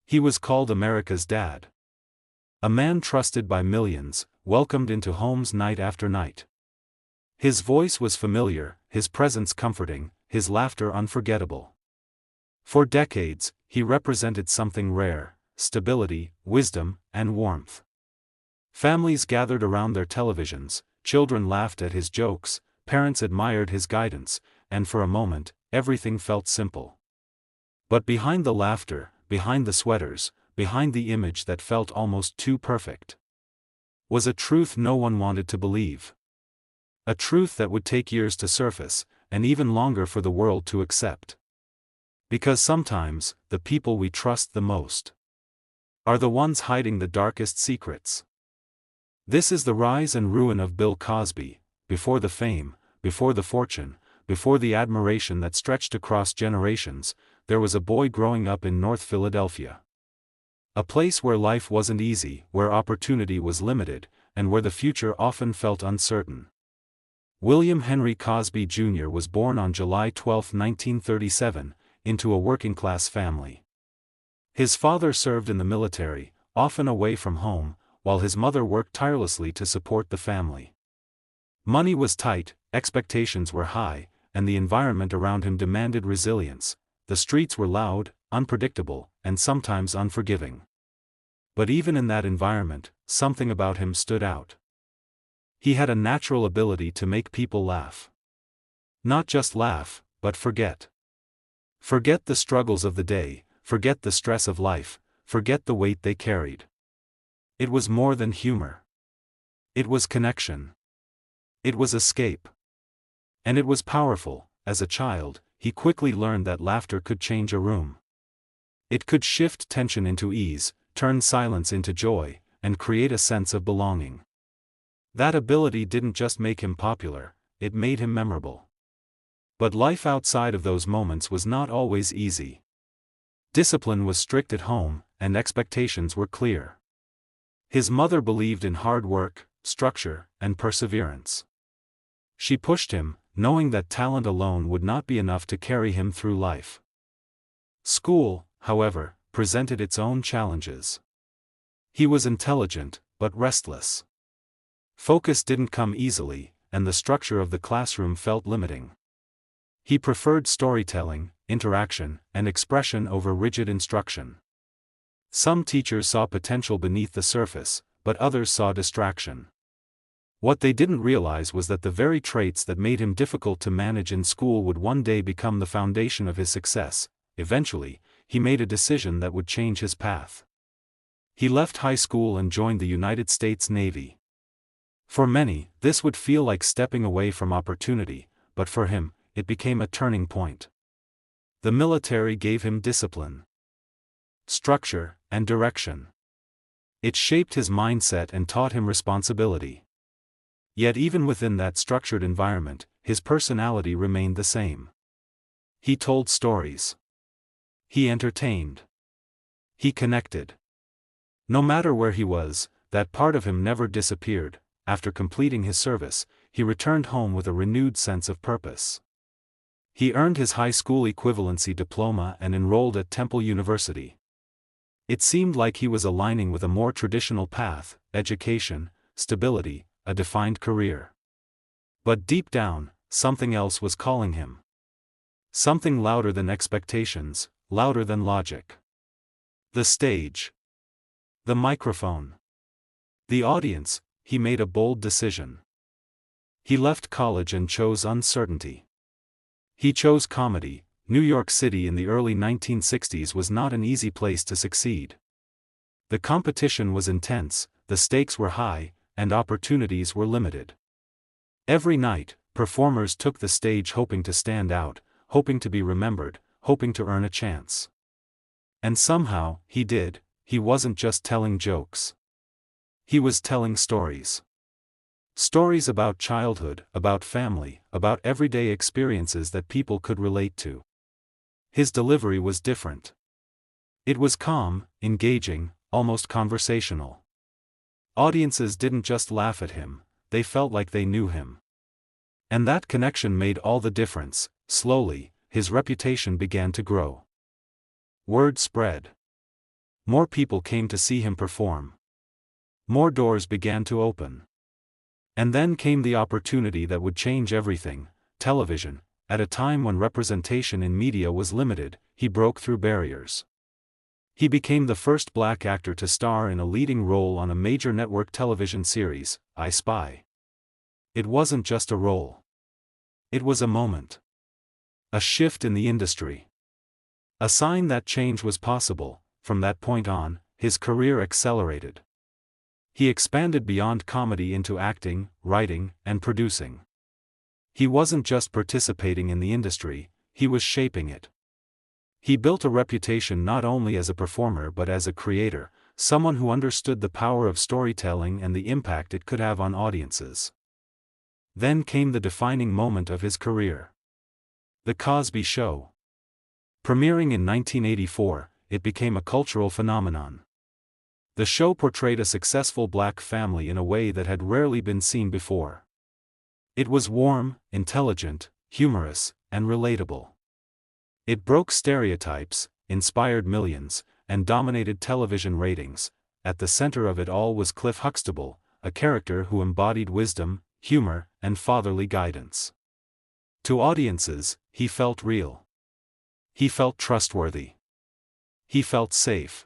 He was called America's dad. A man trusted by millions, welcomed into homes night after night. His voice was familiar, his presence comforting, his laughter unforgettable. For decades, he represented something rare: stability, wisdom, and warmth. Families gathered around their televisions, children laughed at his jokes, parents admired his guidance, and for a moment, everything felt simple. But behind the laughter, behind the sweaters, behind the image that felt almost too perfect, was a truth no one wanted to believe. A truth that would take years to surface, and even longer for the world to accept. Because sometimes, the people we trust the most are the ones hiding the darkest secrets. This is the rise and ruin of Bill Cosby. Before the fame, before the fortune, before the admiration that stretched across generations, there was a boy growing up in North Philadelphia. A place where life wasn't easy, where opportunity was limited, and where the future often felt uncertain. William Henry Cosby Jr. was born on July 12, 1937, into a working-class family. His father served in the military, often away from home, while his mother worked tirelessly to support the family. Money was tight, expectations were high, and the environment around him demanded resilience. The streets were loud, unpredictable, and sometimes unforgiving. But even in that environment, something about him stood out. He had a natural ability to make people laugh. Not just laugh, but forget. Forget the struggles of the day, forget the stress of life, forget the weight they carried. It was more than humor. It was connection. It was escape. And it was powerful. As a child, he quickly learned that laughter could change a room. It could shift tension into ease, turn silence into joy, and create a sense of belonging. That ability didn't just make him popular, it made him memorable. But life outside of those moments was not always easy. Discipline was strict at home, and expectations were clear. His mother believed in hard work, structure, and perseverance. She pushed him, knowing that talent alone would not be enough to carry him through life. School, however, presented its own challenges. He was intelligent, but restless. Focus didn't come easily, and the structure of the classroom felt limiting. He preferred storytelling, interaction, and expression over rigid instruction. Some teachers saw potential beneath the surface, but others saw distraction. What they didn't realize was that the very traits that made him difficult to manage in school would one day become the foundation of his success. Eventually, he made a decision that would change his path. He left high school and joined the United States Navy. For many, this would feel like stepping away from opportunity, but for him, it became a turning point. The military gave him discipline, structure, and direction. It shaped his mindset and taught him responsibility. Yet even within that structured environment, his personality remained the same. He told stories. He entertained. He connected. No matter where he was, that part of him never disappeared. After completing his service, he returned home with a renewed sense of purpose. He earned his high school equivalency diploma and enrolled at Temple University. It seemed like he was aligning with a more traditional path: education, stability, a defined career. But deep down, something else was calling him. Something louder than expectations, louder than logic. The stage. The microphone. The audience. He made a bold decision. He left college and chose uncertainty. He chose comedy. New York City in the early 1960s was not an easy place to succeed. The competition was intense, the stakes were high, and opportunities were limited. Every night, performers took the stage hoping to stand out, hoping to be remembered, hoping to earn a chance. And somehow, he did. He wasn't just telling jokes. He was telling stories. Stories about childhood, about family, about everyday experiences that people could relate to. His delivery was different. It was calm, engaging, almost conversational. Audiences didn't just laugh at him, they felt like they knew him. And that connection made all the difference. Slowly, his reputation began to grow. Word spread. More people came to see him perform. More doors began to open. And then came the opportunity that would change everything: television. At a time when representation in media was limited, he broke through barriers. He became the first black actor to star in a leading role on a major network television series, I Spy. It wasn't just a role. It was a moment. A shift in the industry. A sign that change was possible. From that point on, his career accelerated. He expanded beyond comedy into acting, writing, and producing. He wasn't just participating in the industry, he was shaping it. He built a reputation not only as a performer but as a creator, someone who understood the power of storytelling and the impact it could have on audiences. Then came the defining moment of his career. The Cosby Show. Premiering in 1984, it became a cultural phenomenon. The show portrayed a successful black family in a way that had rarely been seen before. It was warm, intelligent, humorous, and relatable. It broke stereotypes, inspired millions, and dominated television ratings. At the center of it all was Cliff Huxtable, a character who embodied wisdom, humor, and fatherly guidance. To audiences, he felt real. He felt trustworthy. He felt safe.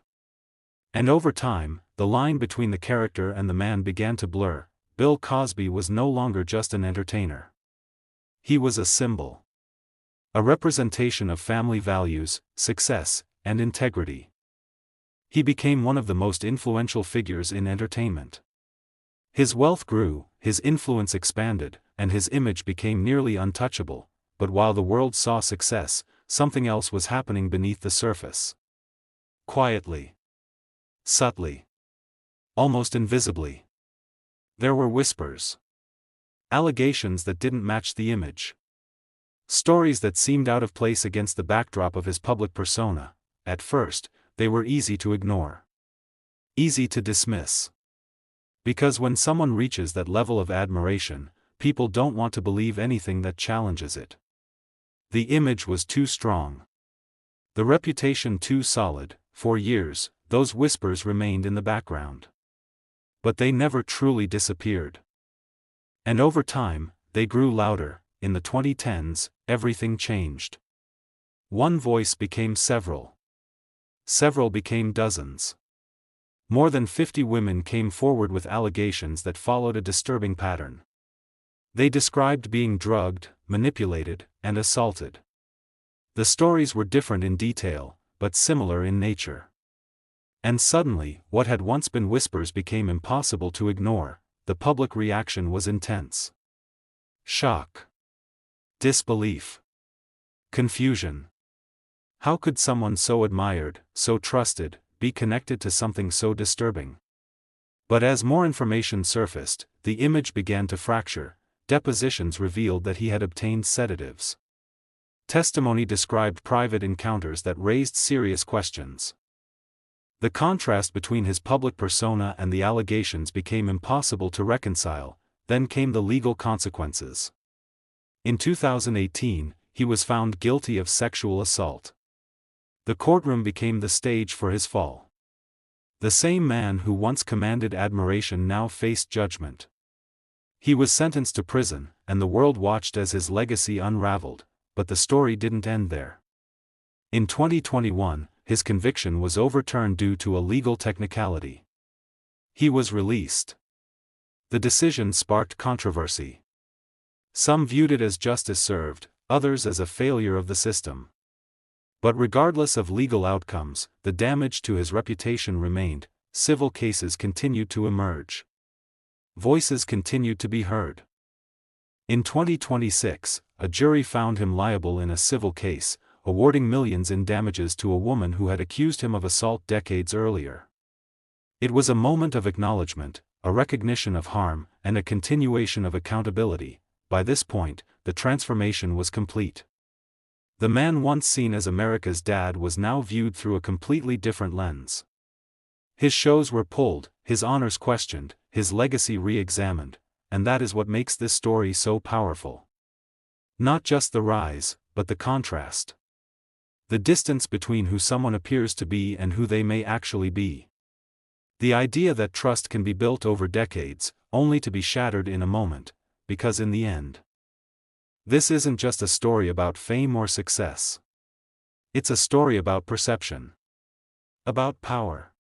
And over time, the line between the character and the man began to blur. Bill Cosby was no longer just an entertainer. He was a symbol. A representation of family values, success, and integrity. He became one of the most influential figures in entertainment. His wealth grew, his influence expanded, and his image became nearly untouchable. But while the world saw success, something else was happening beneath the surface. Quietly. Subtly. Almost invisibly. There were whispers. Allegations that didn't match the image. Stories that seemed out of place against the backdrop of his public persona. At first, they were easy to ignore. Easy to dismiss. Because when someone reaches that level of admiration, people don't want to believe anything that challenges it. The image was too strong. The reputation too solid. For years, those whispers remained in the background. But they never truly disappeared. And over time, they grew louder. In the 2010s, everything changed. One voice became several. Several became dozens. More than 50 women came forward with allegations that followed a disturbing pattern. They described being drugged, manipulated, and assaulted. The stories were different in detail, but similar in nature. And suddenly, what had once been whispers became impossible to ignore. The public reaction was intense. Shock. Disbelief. Confusion. How could someone so admired, so trusted, be connected to something so disturbing? But as more information surfaced, the image began to fracture. Depositions revealed that he had obtained sedatives. Testimony described private encounters that raised serious questions. The contrast between his public persona and the allegations became impossible to reconcile. Then came the legal consequences. In 2018, he was found guilty of sexual assault. The courtroom became the stage for his fall. The same man who once commanded admiration now faced judgment. He was sentenced to prison, and the world watched as his legacy unraveled, but the story didn't end there. In 2021, his conviction was overturned due to a legal technicality. He was released. The decision sparked controversy. Some viewed it as justice served, others as a failure of the system. But regardless of legal outcomes, the damage to his reputation remained. Civil cases continued to emerge. Voices continued to be heard. In 2026, a jury found him liable in a civil case, awarding millions in damages to a woman who had accused him of assault decades earlier. It was a moment of acknowledgement, a recognition of harm, and a continuation of accountability. By this point, the transformation was complete. The man once seen as America's dad was now viewed through a completely different lens. His shows were pulled, his honors questioned, his legacy re-examined, and that is what makes this story so powerful. Not just the rise, but the contrast. The distance between who someone appears to be and who they may actually be. The idea that trust can be built over decades, only to be shattered in a moment, because in the end, this isn't just a story about fame or success. It's a story about perception. About power.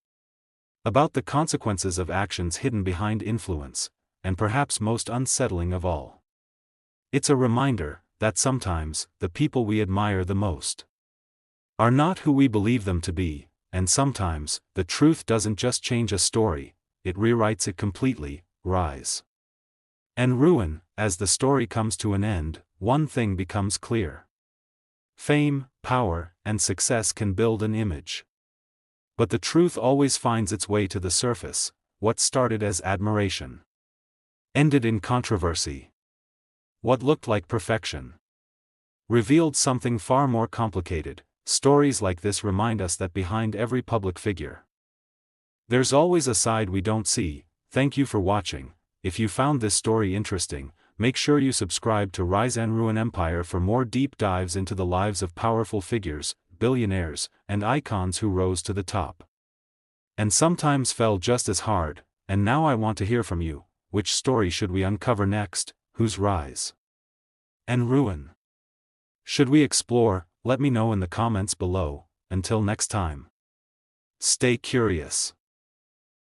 About the consequences of actions hidden behind influence, and perhaps most unsettling of all, it's a reminder that sometimes the people we admire the most are not who we believe them to be, and sometimes the truth doesn't just change a story, it rewrites it completely. Rise and ruin. As the story comes to an end, one thing becomes clear. Fame, power, and success can build an image. But the truth always finds its way to the surface. What started as admiration ended in controversy. What looked like perfection revealed something far more complicated. Stories like this remind us that behind every public figure, there's always a side we don't see. Thank you for watching. If you found this story interesting, make sure you subscribe to Rise and Ruin Empire for more deep dives into the lives of powerful figures, billionaires, and icons who rose to the top and sometimes fell just as hard. And now I want to hear from you. Which story should we uncover next? Whose rise and ruin should we explore? Let me know in the comments below. Until next time, stay curious.